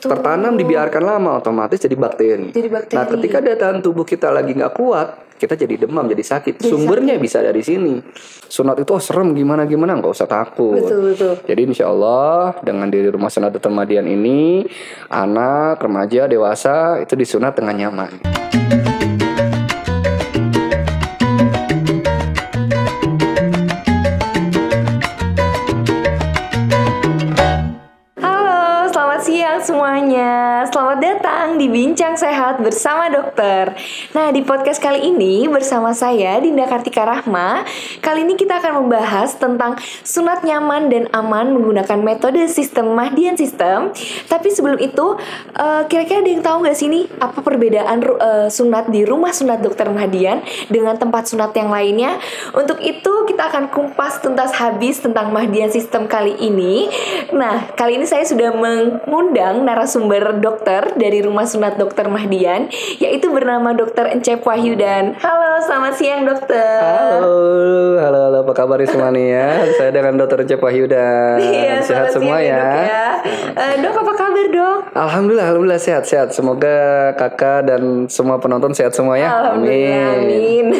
tertanam dibiarkan lama otomatis jadi bakteri. Nah ketika daya tahan tubuh kita lagi nggak kuat, kita jadi demam, jadi sakit. Sumbernya bisa dari sini. Sunat itu serem gimana nggak usah takut. Betul. Jadi insya Allah dengan diri Rumah Sunat Dr. Mahdian ini, anak, remaja, dewasa itu disunat dengan nyaman. Semuanya, selamat datang di Bincang Sehat bersama dokter. Nah, di podcast kali ini bersama saya Dinda Kartika Rahma. Kali ini kita akan membahas tentang sunat nyaman dan aman menggunakan metode sistem Mahdian System. Tapi sebelum itu, kira-kira ada yang tahu nggak sih nih apa perbedaan sunat di Rumah Sunat Dr. Mahdian dengan tempat sunat yang lainnya? Untuk itu kita akan kumpas tuntas habis tentang Mahdian System kali ini. Nah, kali ini saya sudah mengundang narasumber dokter dari Rumah Sunat Dr. Mahdian, yaitu bernama Dr. Encep Wahyudan. Halo, selamat siang dokter. Halo, apa kabar semua nih ya? Saya dengan Dr. Encep Wahyudan. Iya, sehat semua ya. Dok, apa kabar dok? Alhamdulillah sehat. Semoga kakak dan semua penonton sehat semua ya. Amin.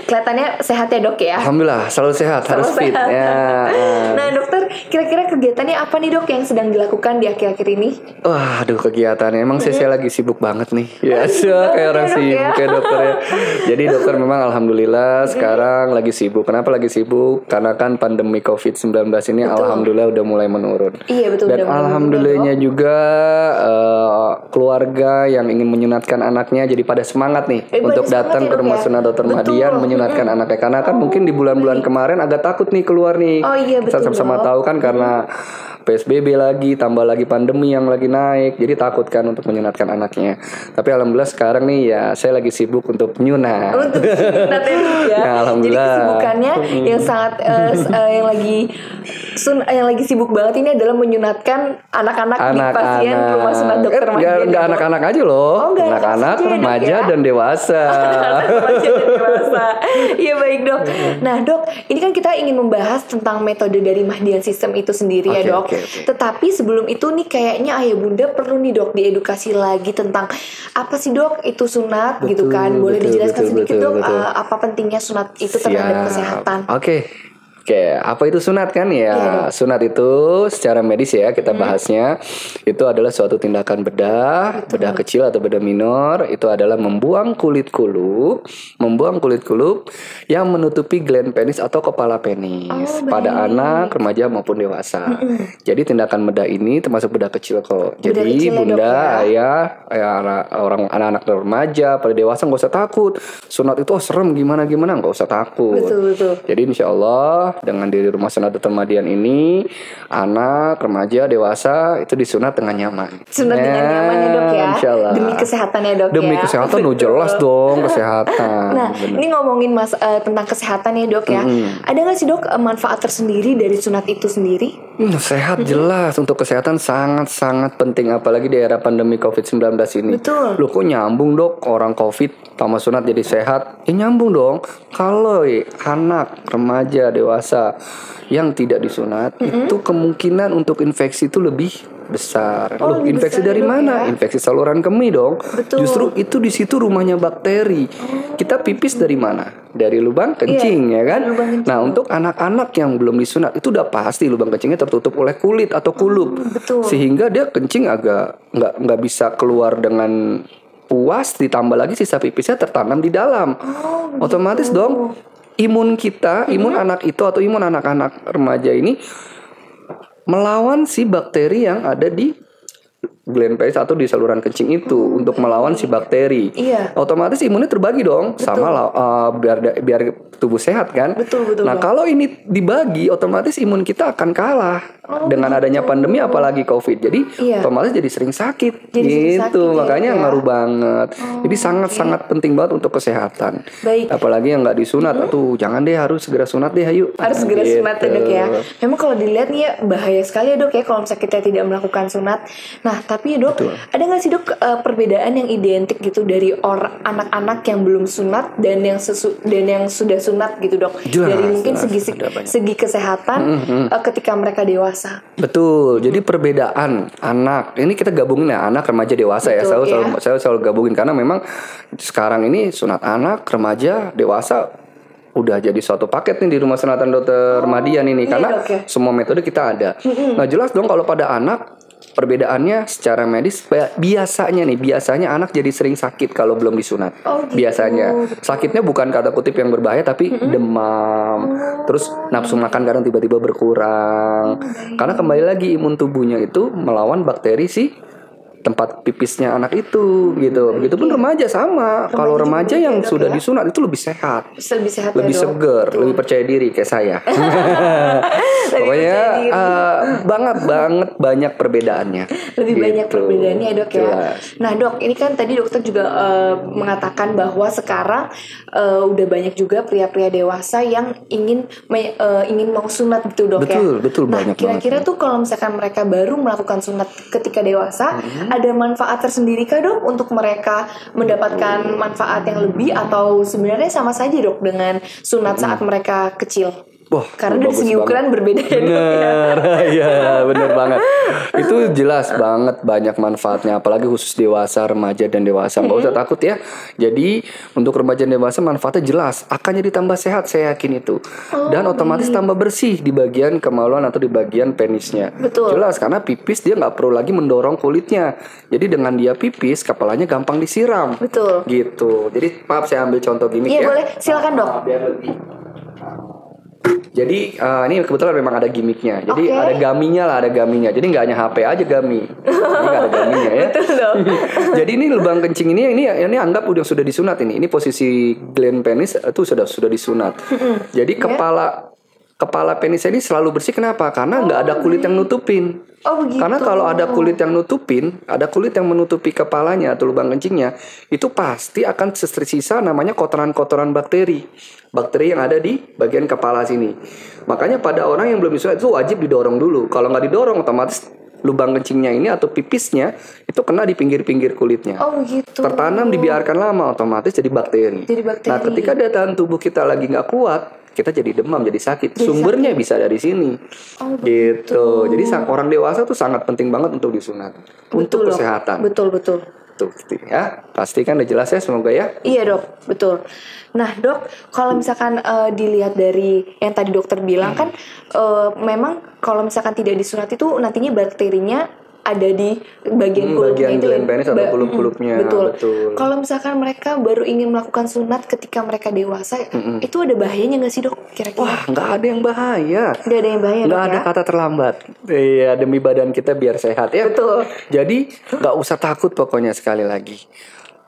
Kelihatannya sehat ya dok ya. Alhamdulillah, selalu sehat, harus fit ya. Nah dokter, kira-kira kegiatannya apa nih dok yang sedang dilakukan di akhir-akhir ini? Aduh kegiatannya emang saya lagi sibuk banget nih. Biasa kayak orang sibuk ya dokter ya. Jadi dokter memang alhamdulillah sekarang lagi sibuk. Kenapa lagi sibuk? Karena kan pandemi COVID-19 ini alhamdulillah udah mulai menurun. Iya betul. Dan alhamdulillahnya juga keluarga yang ingin menyunatkan anaknya jadi pada semangat nih untuk datang ke Rumah Sunat Dr. Mahdian menyunatkan anaknya. Karena kan mungkin di bulan-bulan kemarin agak takut nih keluar nih. Oh iya betul. Kita sama-sama tahu kan karena PSBB lagi, tambah lagi pandemi yang lagi naik, jadi takut kan untuk menyunatkan anaknya. Tapi alhamdulillah sekarang nih ya saya lagi sibuk untuk nyunat. Untuk nyunat ya. Ya, alhamdulillah. Jadi kesibukannya yang sangat yang lagi sibuk banget ini adalah menyunatkan anak-anak di pasien Rumah Sunat Dr. Mahdian. Enggak anak-anak aja loh. Anak-anak, remaja dan dewasa. Iya baik dok. Nah dok, ini kan kita ingin membahas tentang metode dari Mahdian System itu sendiri ya dok. Tetapi sebelum itu nih kayaknya ayah bunda perlu nih dok diedukasi lagi tentang apa sih dok itu sunat gitu kan. Boleh dijelaskan sedikit dok apa pentingnya sunat itu terhadap kesehatan? Oke, apa itu sunat kan ya? Sunat itu secara medis ya kita bahasnya itu adalah suatu tindakan bedah kecil atau bedah minor. Itu adalah membuang kulit kulup yang menutupi gland penis atau kepala penis pada anak, remaja maupun dewasa. Jadi tindakan bedah ini termasuk bedah kecil kok. Jadi bunda, ayah, orang anak-anak remaja, pada dewasa nggak usah takut. Sunat itu serem gimana nggak usah takut. Betul. Jadi insya Allah dengan diri Rumah Sunat Dr. Mahdian ini, anak, remaja, dewasa itu disunat dengan nyaman. Sunat dengan nyaman ya dok ya. Insyaallah. Demi kesehatan ya dok Demi kesehatan, jelas dong kesehatan. Nah, ini ngomongin tentang kesehatan ya dok ya. Ada nggak sih dok manfaat tersendiri dari sunat itu sendiri? Sehat jelas, untuk kesehatan sangat-sangat penting, apalagi di era pandemi COVID-19 ini. Betul. Loh kok nyambung dok, orang COVID sama sunat jadi sehat? Ya nyambung dong. Kalau anak, remaja, dewasa yang tidak disunat itu kemungkinan untuk infeksi itu lebih besar. Infeksi dari mana? Ya? Infeksi saluran kemih dong. Betul. Justru itu di situ rumahnya bakteri. Kita pipis dari mana? Dari lubang kencing ya kan? Nah, untuk anak-anak yang belum disunat itu udah pasti lubang kencingnya tertutup oleh kulit atau kulup. Sehingga dia kencing agak nggak bisa keluar dengan puas, ditambah lagi sisa pipisnya tertanam di dalam. Otomatis dong imun kita, imun anak itu atau imun anak-anak remaja ini melawan si bakteri yang ada di gland penis atau di saluran kencing itu untuk melawan si bakteri. Otomatis imunnya terbagi dong. Sama biar tubuh sehat kan. Betul. Nah kalau ini dibagi, otomatis imun kita akan kalah dengan adanya pandemi apalagi COVID. Jadi otomatis jadi sering sakit. Makanya ngaruh banget. Jadi sangat-sangat penting banget untuk kesehatan. Baik. Apalagi yang nggak disunat, jangan deh, harus segera sunat deh, ayo. Harus segera sunat ya dok ya. Memang kalau dilihat nih ya bahaya sekali ya dok ya kalau misalnya kita tidak melakukan sunat. Nah tapi Tapi dok, ada nggak sih dok perbedaan yang identik gitu dari anak-anak yang belum sunat dan yang sudah sunat gitu dok? Jelas, dari mungkin jelas, segi kesehatan ketika mereka dewasa. Betul. Jadi perbedaan anak ini kita gabungin ya, anak, remaja, dewasa. Betul, ya. Saya selalu gabungin karena memang sekarang ini sunat anak, remaja, dewasa udah jadi suatu paket nih di Rumah Sunatan Dr. Mahdian ini karena semua metode kita ada. Nah, jelas dong kalau pada anak perbedaannya secara medis biasanya anak jadi sering sakit kalau belum disunat. Biasanya sakitnya bukan kata kutip yang berbahaya tapi demam. Terus nafsu makan kadang tiba-tiba berkurang. Karena kembali lagi imun tubuhnya itu melawan bakteri tempat pipisnya anak itu gitu. Begitupun remaja sama. Kalau remaja yang sudah disunat itu lebih sehat. Lebih seger, lebih percaya diri kayak saya. Pokoknya banget banyak perbedaannya. Lebih banyak perbedaannya ya dok ya. Nah dok, ini kan tadi dokter juga mengatakan bahwa sekarang udah banyak juga pria-pria dewasa yang ingin mau sunat gitu dok ya. Betul nah, banyak. Kira-kira tuh kalau misalkan mereka baru melakukan sunat ketika dewasa, ada manfaat tersendiri kah dok untuk mereka mendapatkan manfaat yang lebih atau sebenarnya sama saja dok dengan sunat saat mereka kecil? Karena dari segi ukuran berbeda ya dok ya. Bener banget. Itu jelas banget banyak manfaatnya. Apalagi khusus dewasa, remaja dan dewasa. Nggak usah takut ya. Jadi untuk remaja dan dewasa manfaatnya jelas. Akan jadi tambah sehat, saya yakin itu. Dan otomatis tambah bersih di bagian kemaluan atau di bagian penisnya. Betul. Jelas karena pipis dia nggak perlu lagi mendorong kulitnya. Jadi dengan dia pipis kepalanya gampang disiram. Betul. Gitu. Jadi maaf saya ambil contoh gimmick ya. Iya boleh, silakan dok. Biar lebih. Jadi ini kebetulan memang ada gimmicknya. Jadi ada gaminya. Jadi nggak hanya HP aja gami. Ini nggak ada gaminya ya. Jadi ini lubang kencing ini anggap udah sudah disunat ini. Ini posisi gland penis itu sudah disunat. Jadi kepala penis ini selalu bersih. Kenapa? Karena nggak ada kulit yang nutupin. Begitu. Karena kalau ada kulit yang menutupi kepalanya atau lubang kencingnya, itu pasti akan tersisa namanya kotoran-kotoran bakteri yang ada di bagian kepala sini. Makanya pada orang yang belum disunat itu wajib didorong dulu. Kalau nggak didorong, otomatis lubang kencingnya ini atau pipisnya itu kena di pinggir-pinggir kulitnya. Begitu. Tertanam dibiarkan lama, otomatis jadi bakteri. Nah, ketika daya tahan tubuh kita lagi nggak kuat, kita jadi demam, jadi sakit. Sumbernya bisa dari sini. Gitu. Jadi orang dewasa tuh sangat penting banget untuk disunat. Untuk kesehatan. Betul. Tuh, ya. Pasti kan udah jelas ya, semoga ya. Iya dok, betul. Nah dok, kalau misalkan dilihat dari yang tadi dokter bilang kan memang kalau misalkan tidak disunat itu nantinya bakterinya ada di bagian kulupnya itu gland penis atau kulup-kulupnya. Betul. Kalau misalkan mereka baru ingin melakukan sunat ketika mereka dewasa, itu ada bahayanya nggak sih dok? Kira-kira? Wah, nggak ada yang bahaya. Nggak ada yang bahaya. Nggak ada kata terlambat. Iya, demi badan kita biar sehat ya. Betul. Jadi nggak usah takut pokoknya sekali lagi.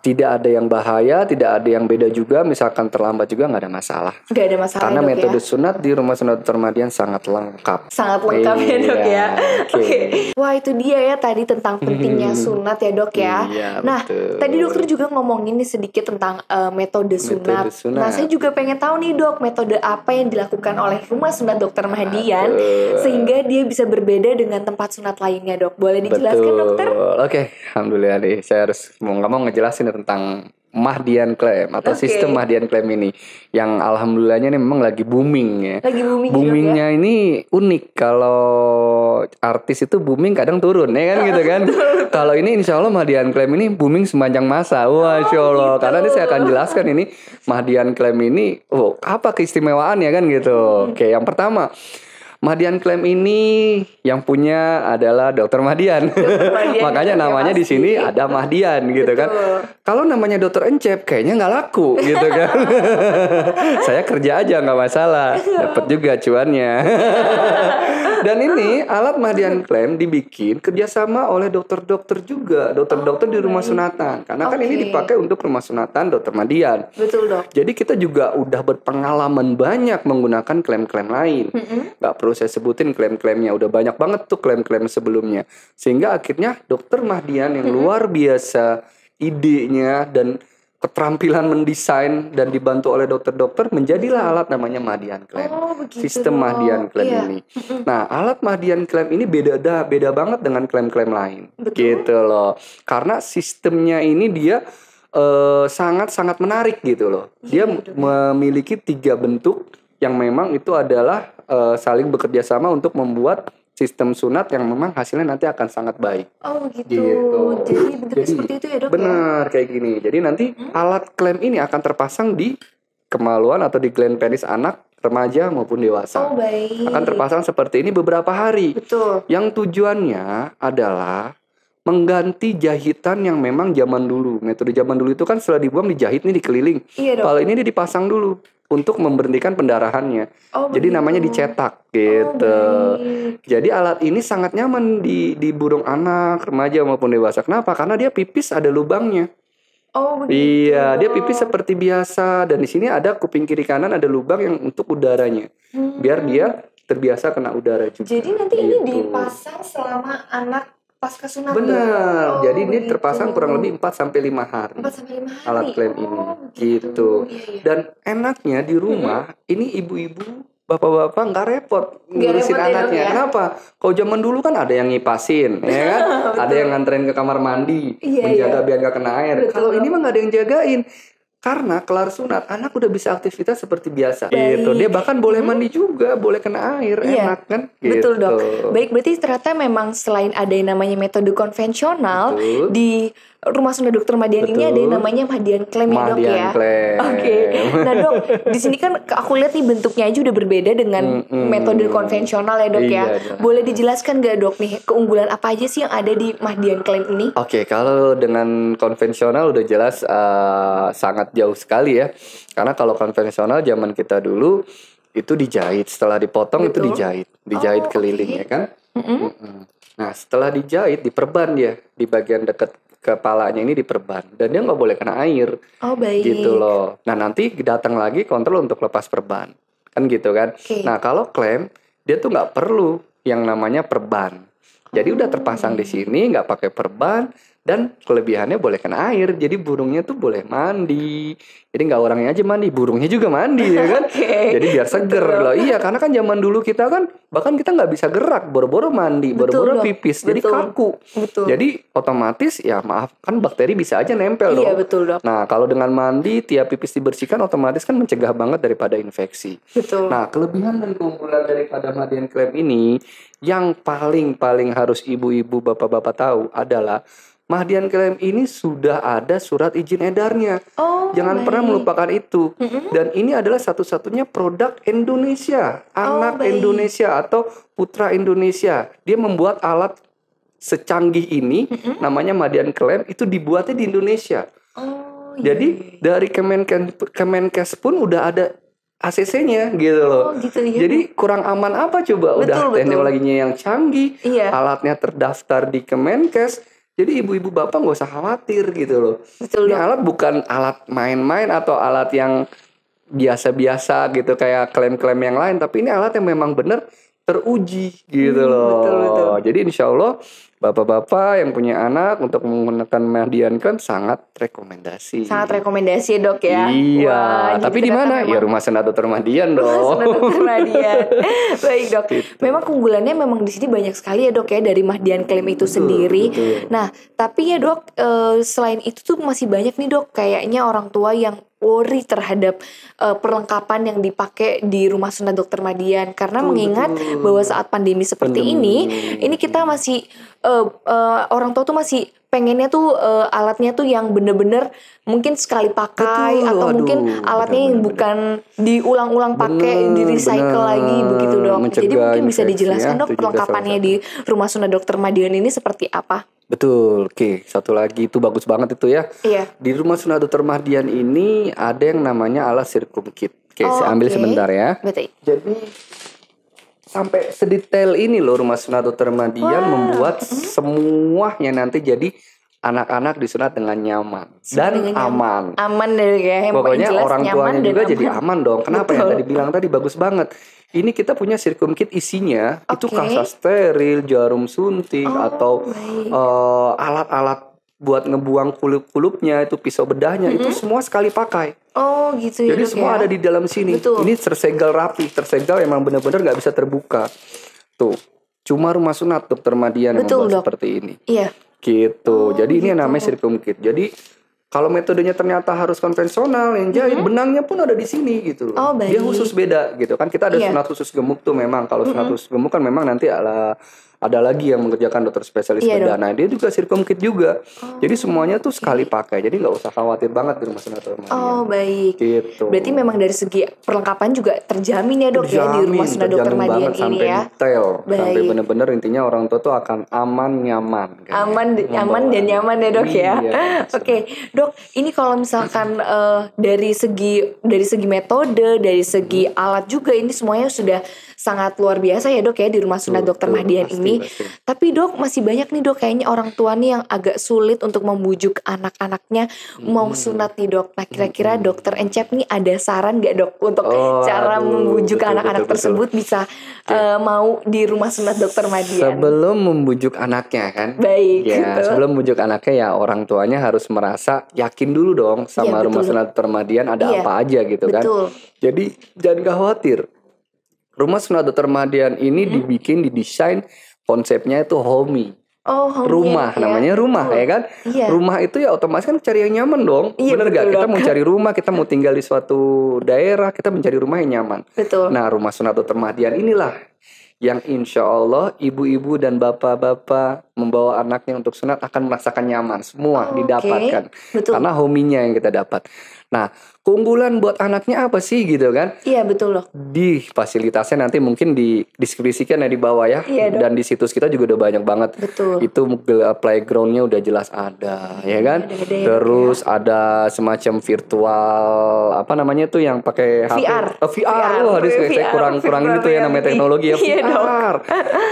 Tidak ada yang bahaya, tidak ada yang beda juga. Misalkan terlambat juga nggak ada masalah. Nggak ada masalah. Karena metode sunat di Rumah Sunat Dr. Mahdian sangat lengkap. Sangat lengkap ya dok ya. Oke. Wah itu dia ya tadi tentang pentingnya sunat ya dok ya. Nah tadi dokter juga ngomongin nih sedikit tentang metode sunat. Nah saya juga pengen tahu nih dok, metode apa yang dilakukan oleh Rumah Sunat Dr. Mahdian sehingga dia bisa berbeda dengan tempat sunat lainnya dok. Boleh dijelaskan dokter? Oke, alhamdulillah nih. Saya harus mau nggak mau ngejelasin tentang Mahdian Claim atau sistem Mahdian Claim ini yang alhamdulillahnya ini memang lagi booming ya. Boomingnya ya? Ini unik. Kalau artis itu booming kadang turun ya kan gitu kan. Kalau ini insya Allah Mahdian Claim ini booming sepanjang masa. Wah insya Allah. Karena ini saya akan jelaskan ini Mahdian Claim ini apa keistimewaannya kan gitu. Oke, yang pertama Mahdian Claim ini yang punya adalah Dr. Mahdian. Makanya namanya di sini ada Mahdian gitu kan. Kalau namanya Dr. Encep kayaknya nggak laku gitu kan. Saya kerja aja nggak masalah, dapat juga cuannya. Dan ini alat Mahdian Claim dibikin kerjasama oleh dokter-dokter juga, dokter-dokter di rumah sunatan. Karena kan ini dipakai untuk rumah sunatan Dr. Mahdian. Betul dok. Jadi kita juga udah berpengalaman banyak menggunakan klaim-klaim lain. Gak perlu saya sebutin klaim-klaimnya, udah banyak banget tuh klaim-klaim sebelumnya. Sehingga akhirnya Dr. Mahdian yang luar biasa idenya dan keterampilan mendesain dan dibantu oleh dokter-dokter, menjadilah alat namanya Mahdian Clamp. Sistem Mahdian Clamp ini. Nah, alat Mahdian Clamp ini beda banget dengan klaim-klaim lain. Gitu loh. Karena sistemnya ini dia sangat-sangat menarik gitu loh. Dia memiliki 3 bentuk yang memang itu adalah saling bekerja sama untuk membuat sistem sunat yang memang hasilnya nanti akan sangat baik. Oh gitu. Jadi bentuknya seperti itu ya dok? Benar, kayak gini. Jadi nanti alat klaim ini akan terpasang di kemaluan atau di gland penis anak, remaja maupun dewasa. Oh baik. Akan terpasang seperti ini beberapa hari. Betul. Yang tujuannya adalah mengganti jahitan yang memang zaman dulu. Metode zaman dulu itu kan setelah dibuang dijahit nih dikeliling. Iya dok. Kalau ini dipasang dulu untuk memberhentikan pendarahannya. Jadi namanya dicetak gitu. Jadi alat ini sangat nyaman di burung anak, remaja maupun dewasa. Kenapa? Karena dia pipis ada lubangnya. Oh begitu. Iya, dia pipis seperti biasa dan di sini ada kuping kiri kanan ada lubang yang untuk udaranya. Biar dia terbiasa kena udara juga. Jadi nanti ini dipasang selama anak pasca sunat. Benar. Jadi ini terpasang kurang lebih 4 sampai 5 hari. 4 sampai 5 hari. Alat klaim ini. Gitu. Dan enaknya di rumah ini ibu-ibu, bapak-bapak nggak repot ngurusin anaknya. Kenapa? Kalau zaman dulu kan ada yang ngipasin, ya kan? Ada yang nganterin ke kamar mandi, menjaga biar nggak kena air. Kalau ini mah nggak ada yang jagain. Karena kelar sunat, anak udah bisa aktivitas seperti biasa. Gitu. Dia bahkan boleh mandi juga, boleh kena air, enak kan? Gitu. Betul dok. Baik, berarti ternyata memang selain ada yang namanya metode konvensional, di rumah sunat dokter Mahdian ini ada yang namanya Mahdian Clamp ya dok ya. Oke. Nah dok, di sini kan aku lihat nih bentuknya aja udah berbeda dengan metode konvensional ya dok ya. Boleh dijelaskan gak dok nih keunggulan apa aja sih yang ada di Mahdian Clamp ini? Oke, kalau dengan konvensional udah jelas sangat jauh sekali ya. Karena kalau konvensional zaman kita dulu itu dijahit, setelah dipotong itu dijahit keliling ya kan. Nah setelah dijahit diperban dia di bagian dekat kepalanya ini diperban dan dia nggak boleh kena air. Oh baik. Gitu loh. Nah nanti datang lagi kontrol untuk lepas perban kan gitu kan. Nah kalau klaim dia tuh nggak perlu yang namanya perban. Jadi udah terpasang di sini nggak pakai perban dan kelebihannya boleh kena air. Jadi burungnya tuh boleh mandi. Jadi nggak orangnya aja mandi, burungnya juga mandi ya kan. Jadi biar seger loh. Iya karena kan zaman dulu kita kan bahkan kita nggak bisa gerak, boro-boro mandi, boro-boro pipis, jadi kaku. Jadi otomatis ya maaf kan bakteri bisa aja nempel dong. Iya betul dok. Nah kalau dengan mandi tiap pipis dibersihkan otomatis kan mencegah banget daripada infeksi. Betul. Nah kelebihan dan keunggulan daripada Mahdian Clamp ini yang paling harus ibu-ibu bapak-bapak tahu adalah Mahdian Clamp ini sudah ada surat izin edarnya. Jangan pernah melupakan itu. Dan ini adalah satu-satunya produk Indonesia, anak Indonesia atau putra Indonesia. Dia membuat alat secanggih ini, namanya Mahdian Clamp, itu dibuatnya di Indonesia. Jadi dari Kemenkes pun udah ada ACC-nya gitu loh. Jadi kurang aman apa coba? Udah teknologinya yang canggih, alatnya terdaftar di Kemenkes. Jadi ibu-ibu bapak nggak usah khawatir gitu loh. Ini alat bukan alat main-main atau alat yang biasa-biasa gitu kayak klaim-klaim yang lain. Tapi ini alat yang memang benar teruji gitu loh. Jadi insya Allah bapak-bapak yang punya anak untuk menggunakan Mahdian Clamp sangat rekomendasi. Sangat rekomendasi dok ya. Iya. Wah, tapi di mana? Ya rumah sunat dokter Mahdian dong. Rumah sunat dokter Mahdian. Baik dok. Memang keunggulannya memang di sini banyak sekali ya dok ya dari Mahdian Clamp itu sendiri. Nah tapi ya dok selain itu tuh masih banyak nih dok kayaknya orang tua yang worry terhadap perlengkapan yang dipakai di rumah sunat dokter Mahdian karena mengingat bahwa saat pandemi seperti ini kita masih orang tua tuh masih pengennya tuh alatnya tuh yang bener-bener mungkin sekali pakai atau mungkin alatnya yang bukan diulang-ulang pakai di recycle lagi begitu dok. Jadi mungkin bisa dijelaskan dok perlengkapannya di rumah sunat dokter Mahdian ini seperti apa? Betul, oke. Satu lagi itu bagus banget itu ya. Di rumah sunat dokter Mahdian ini ada yang namanya alat Circum Kit. Oke, saya ambil sebentar ya. Betul. Jadi sampai sedetail ini loh rumah sunat dokter Mahdian membuat semuanya nanti jadi anak-anak disunat dengan nyaman dan aman. Aman deh ya. Pokoknya orang tuanya juga jadi aman dong. Kenapa yang tadi bilang tadi bagus banget. Ini kita punya Circum Kit isinya itu kasa steril, jarum suntik atau alat-alat buat buat ngebuang kulup-kulupnya, itu pisau bedahnya, itu semua sekali pakai. Oh gitu ya Jadi dok semua ya. ada di dalam sini. Betul. Ini tersegel rapi, tersegel emang benar-benar nggak bisa terbuka. Tuh, cuma rumah sunat Dokter Madian yang Betul, membuat Dok. seperti ini. Iya. Gitu. Jadi ini gitu. yang namanya circumkit. Jadi kalau metodenya ternyata harus konvensional yang jahit, benangnya pun ada di sini gitu loh. Oh, baik. Dia khusus beda gitu kan. Kita ada Iya. sunat khusus gemuk tuh memang. Kalau sunat khusus gemuk kan memang nanti ada lagi yang mengerjakan dokter spesialis Iya, bedah. Dok. Nah, dia juga circumkit juga. Jadi semuanya tuh sekali pakai. Jadi nggak usah khawatir banget di rumah sunat Dokter Madian. Oh baik. Gitu. Berarti memang dari segi perlengkapan juga terjamin ya dok ya di rumah sunat Dokter terjamin Madian banget ini sampai ya. detail, Baik. sampai bener-bener intinya orang tua tuh akan aman nyaman. kan. Aman dan nyaman ya dok ya. Iya, Oke dok, ini kalau misalkan dari segi metode, dari segi alat juga ini semuanya sudah sangat luar biasa ya dok ya di rumah sunat Dokter Madian pasti, ini. pasti. Tapi dok masih banyak nih dok kayaknya orang tua nih yang agak sulit untuk membujuk anak-anaknya mau sunat nih dok. Nah kira-kira dokter Encep nih ada saran gak dok untuk cara membujuk anak-anak tersebut bisa mau di rumah sunat Dokter Madian? Sebelum membujuk anaknya kan. Baik. Ya, gitu. sebelum membujuk anaknya ya orang tuanya harus merasa yakin dulu dong sama Iya, rumah betul. sunat Dokter Madian ada Iya, apa aja gitu kan. betul. Jadi jangan khawatir. Rumah sunat Dokter Madian ini didesain konsepnya itu homey. Oh, homey, Rumah ya. namanya rumah Betul. ya kan. Iya. Rumah itu ya otomatis kan cari yang nyaman dong. Iya, Bener gak? betul, Kita Dok. mau cari rumah, kita mau tinggal di suatu daerah, kita mencari rumah yang nyaman. Betul. Nah, rumah sunat Dokter Madian inilah yang insya Allah ibu-ibu dan bapak-bapak membawa anaknya untuk sunat akan merasakan nyaman. Semua Oke. didapatkan. Betul. Karena hominya yang kita dapat. Nah, keunggulan buat anaknya apa sih gitu kan? Iya betul dok. Di fasilitasnya nanti mungkin dideskripsikan ya di bawah ya. Iya, Dok. Dan di situs kita juga udah banyak banget. Betul. Itu playgroundnya udah jelas ada, ya kan? Ada ya, Terus ada semacam virtual apa namanya tuh yang pakai HP? VR. VR. Wah, saya VR, kurang itu ya namanya teknologi ya. Iya, Dok. VR.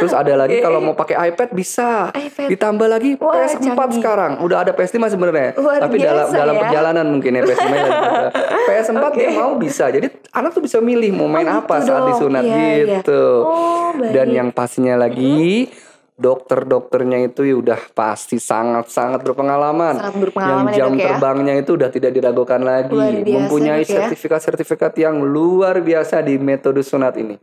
Terus ada lagi kalau mau pakai iPad bisa. iPad. Ditambah lagi Wah, PS4 canggih. sekarang. Udah ada PS5 sebenarnya. Luar Tapi dalam biasa ya. perjalanan mungkin ya PS5 lagi. PS4 dia mau bisa. Jadi anak tuh bisa milih mau main Oh, apa gitu, saat Dok. disunat Iya, iya. gitu. Oh, baik. Dan yang pastinya lagi dokter-dokternya itu ya udah pasti sangat-sangat berpengalaman. Sangat berpengalaman Yang ya, jam Dok, ya. terbangnya itu udah tidak diragukan lagi. Luar biasa, Mempunyai Dok, ya. sertifikat-sertifikat yang luar biasa di metode sunat ini.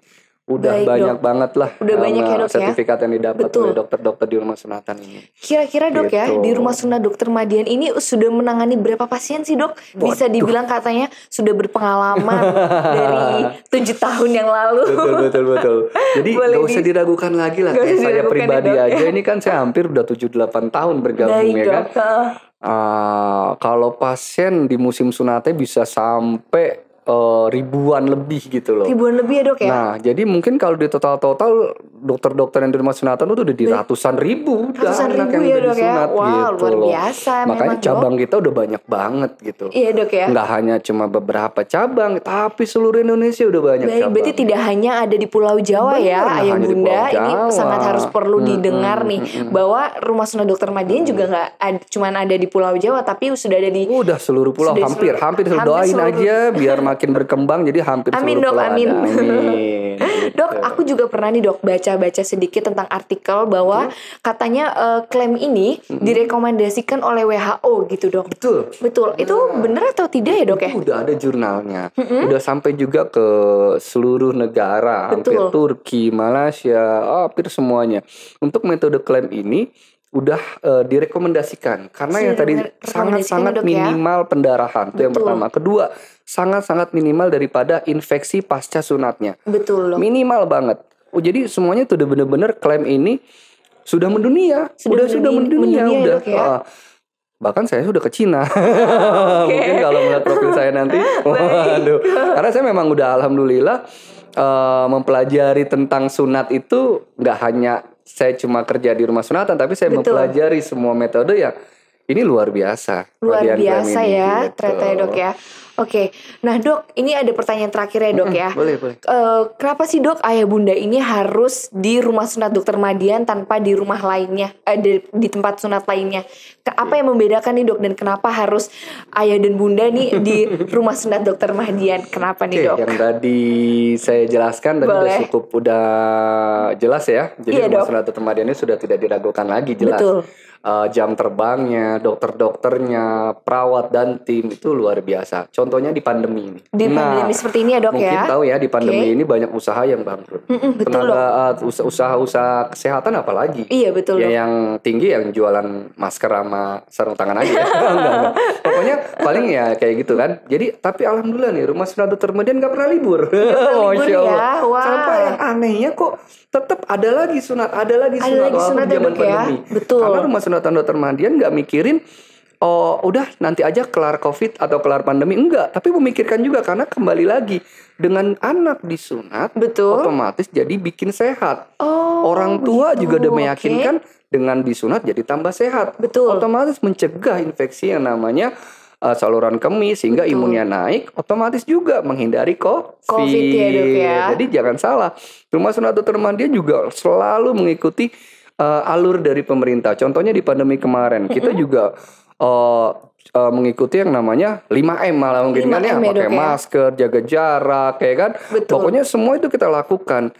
Udah Baik, banyak Dok. banget lah Udah banyak ya, Dok, ya. sertifikat yang didapat Betul. oleh dokter-dokter di rumah sunatan ini. Kira-kira dok ya Gitu. di rumah sunat Dokter Madian ini sudah menangani berapa pasien sih dok? Bisa dibilang katanya sudah berpengalaman dari 7 tahun yang lalu. Betul. Jadi Boleh gak usah diragukan lagi lah. Gak Kayak usah saya diragukan pribadi ya, Dok. aja ini kan saya hampir udah 7-8 tahun bergabung Baik ya dok. kan. Kalau pasien di musim sunatnya bisa sampai ribuan lebih gitu loh. Ribuan lebih ya dok ya? Nah, jadi mungkin kalau di total dokter-dokter yang di rumah sunatan itu udah di ratusan ribu udah Ratusan anak ribu yang ya, udah Dok, ya? disunat Wah, gitu luar loh. biasa Makanya memang, Dok. cabang kita udah banyak banget gitu. Iya dok ya. Nggak hanya cuma beberapa cabang, tapi seluruh Indonesia udah banyak Baik, cabang. berarti tidak hanya ada di Pulau Jawa Bener, ya, nggak ayah hanya di bunda. Pulau Ini Jawa. sangat harus perlu didengar nih bahwa rumah sunat Dokter Madian juga nggak cuman ada di Pulau Jawa, tapi sudah ada di Udah seluruh pulau Sudah hampir hampir doain seluruh. aja biar makin berkembang jadi hampir Amin, seluruh Dok, pulau amin. ada. Amin. Dok, aku juga pernah nih dok baca-baca sedikit tentang artikel bahwa katanya klaim ini direkomendasikan oleh WHO gitu dok. Betul. Itu benar atau tidak ya dok ya? Itu udah ada jurnalnya. Udah sampai juga ke seluruh negara, hampir Betul. Turki, Malaysia, hampir semuanya. Untuk metode klaim ini udah direkomendasikan karena Sudah yang tadi direkomendasikan sangat-sangat ya, Dok, ya? minimal pendarahan itu yang Betul. pertama. Kedua, sangat-sangat minimal daripada infeksi pasca sunatnya. Betul dok. Minimal banget. Jadi semuanya itu udah bener-bener klaim ini sudah mendunia. Sudah Sudah mendunia mendunia ya, udah. Dok, ya? Bahkan saya sudah ke Cina. Mungkin kalau melihat profil saya nanti. Waduh. Karena saya memang udah alhamdulillah mempelajari tentang sunat itu nggak hanya saya cuma kerja di rumah sunatan, tapi saya Betul. mempelajari semua metode yang ini luar biasa. Luar Radian klaim biasa ini, ya, gitu. ternyata ya dok ya. Oke, nah dok, ini ada pertanyaan terakhir ya dok ya. Boleh. Kenapa sih dok ayah bunda ini harus di rumah sunat Dokter Madian tanpa di rumah lainnya, di tempat sunat lainnya? Apa yang membedakan nih dok dan kenapa harus ayah dan bunda nih di rumah sunat Dokter Madian? Kenapa nih Oke, dok? yang tadi saya jelaskan tadi udah jelas ya. Jadi Iya, rumah Dok. sunat Dokter Madian ini sudah tidak diragukan lagi jelas. Betul. jam terbangnya, dokter-dokternya, perawat dan tim itu luar biasa. Contohnya di pandemi ini. Di pandemi seperti ini ya dok mungkin ya. tahu ya di pandemi ini banyak usaha yang bangkrut. Betul Usaha-usaha kesehatan apalagi. Iya betul. Ya yang tinggi yang jualan masker sama sarung tangan aja. enggak. Pokoknya paling ya kayak gitu kan. Jadi tapi alhamdulillah nih Rumah Sunat Dr. Mahdian gak pernah libur. Masya Allah. Ya. Wow. Sampai yang anehnya kok tetap ada lagi sunat sunat zaman pandemi. Betul. Karena Rumah Sunatan Dr. Mahdian nggak mikirin udah nanti aja kelar COVID atau kelar pandemi, enggak, tapi memikirkan juga karena kembali lagi dengan anak disunat, betul, otomatis jadi bikin sehat. Orang tua gitu. Juga udah meyakinkan dengan disunat jadi tambah sehat. Betul. Otomatis mencegah infeksi yang namanya saluran kemih sehingga imunnya naik, otomatis juga menghindari COVID ya dok ya. Jadi jangan salah, Rumah Sunat Dr. Mahdian juga selalu mengikuti alur dari pemerintah. Contohnya di pandemi kemarin kita juga mengikuti yang namanya 5M malah mungkin kan ya, pakai masker, jaga jarak, kayak kan. Betul. Pokoknya semua itu kita lakukan.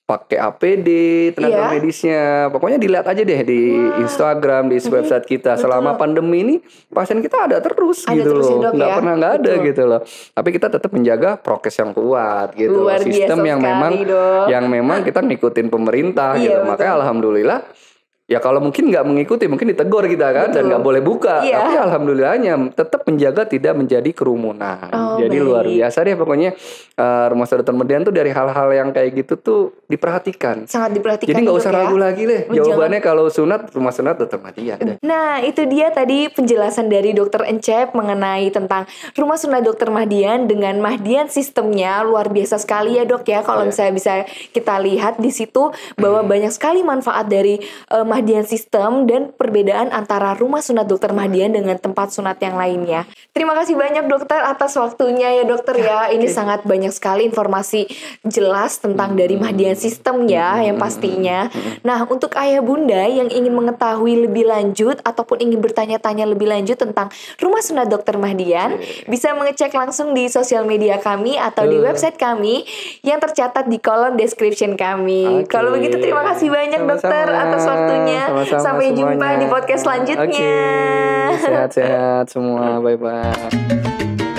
Pakai APD, tenaga medisnya. Pokoknya dilihat aja deh di Instagram, di website kita. Selama pandemi ini pasien kita ada terus gitu loh. Nggak ada gitu loh. Tapi kita tetap menjaga prokes yang kuat gitu. Luar sistem yang memang kita ngikutin pemerintah gitu. Makanya alhamdulillah. Ya kalau mungkin nggak mengikuti, mungkin ditegur kita kan. Dan nggak boleh buka. Tapi alhamdulillahnya tetap menjaga tidak menjadi kerumunan. Jadi luar biasa deh pokoknya Rumah Sunat Dr. Mahdian tuh dari hal-hal yang kayak gitu tuh diperhatikan. Sangat diperhatikan. Jadi nggak usah ragu lagi deh. Jawabannya kalau sunat Rumah Sunat Dr. Mahdian. Nah itu dia tadi penjelasan dari Dokter Encep mengenai tentang Rumah Sunat Dr. Mahdian dengan Mahdian sistemnya luar biasa sekali ya dok ya. Kalau misalnya bisa kita lihat di situ bahwa banyak sekali manfaat dari Mahdian sistem dan perbedaan antara Rumah Sunat Dr. Mahdian dengan tempat sunat yang lainnya. Terima kasih banyak dokter atas waktunya ya dokter ya. Ini sangat banyak sekali informasi jelas tentang dari Mahdian sistem ya yang pastinya. Nah untuk ayah bunda yang ingin mengetahui lebih lanjut ataupun ingin bertanya-tanya lebih lanjut tentang Rumah Sunat Dr. Mahdian, bisa mengecek langsung di sosial media kami atau di website kami yang tercatat di kolom description kami. Kalau begitu terima kasih banyak dokter atas waktunya. Sama-sama, sampai semuanya. Jumpa di podcast selanjutnya. Sehat-sehat semua. Bye-bye.